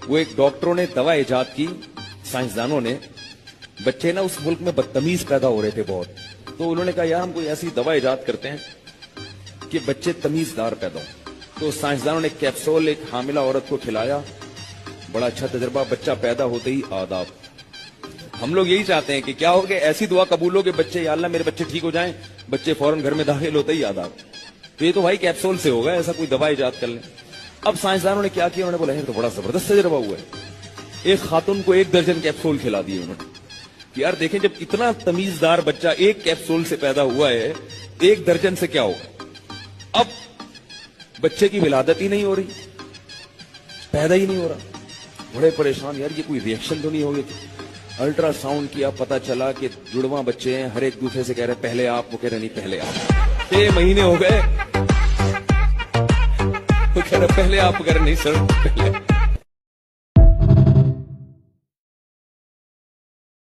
وہ ایک ڈاکٹروں نے دوا ایجاد کی, سائنسدانوں نے. بچے نا اس ملک میں بدتمیز پیدا ہو رہے تھے بہت, تو انہوں نے کہا یار ہم کوئی ایسی دوا ایجاد کرتے ہیں کہ بچے تمیزدار پیدا ہوں. تو سائنسدانوں نے کیپسول ایک حاملہ عورت کو کھلایا, بڑا اچھا تجربہ, بچہ پیدا ہوتے ہی آداب. ہم لوگ یہی چاہتے ہیں کہ کیا ہو کہ ایسی دعا قبول ہو کہ بچے, یا اللہ میرے بچے ٹھیک ہو جائیں, بچے فوراً گھر میں داخل ہوتے ہی آداب. تو یہ تو بھائی کیپسول سے ہوگا, ایسا کوئی دوا ایجاد کر لیں. اب سائنسدانوں نے کیا کیا, انہوں نے بولا یہ تو بڑا زبردست تجربہ ہوا ہے. ایک خاتون کو 1 درجن کیپسول کھلا دیے انہوں نے. یار دیکھیں جب اتنا تمیزدار بچہ ایک کیپسول سے پیدا ہوا ہے, 1 درجن سے کیا ہوگا. اب بچے کی ولادت ہی نہیں ہو رہی, پیدا ہی نہیں ہو رہا. بڑے پریشان, یار یہ کوئی ریئیکشن تو نہیں ہوگی. الٹرا ساؤنڈ کیا, پتا چلا کہ جڑواں بچے ہیں, ہر ایک دوسرے سے کہہ رہے پہلے آپ, وہ کہہ رہے نہیں پہلے آپ. 6 مہینے ہو گئے, وہ کہہ رہے پہلے آپ, کہہ رہے نہیں سر پہلے.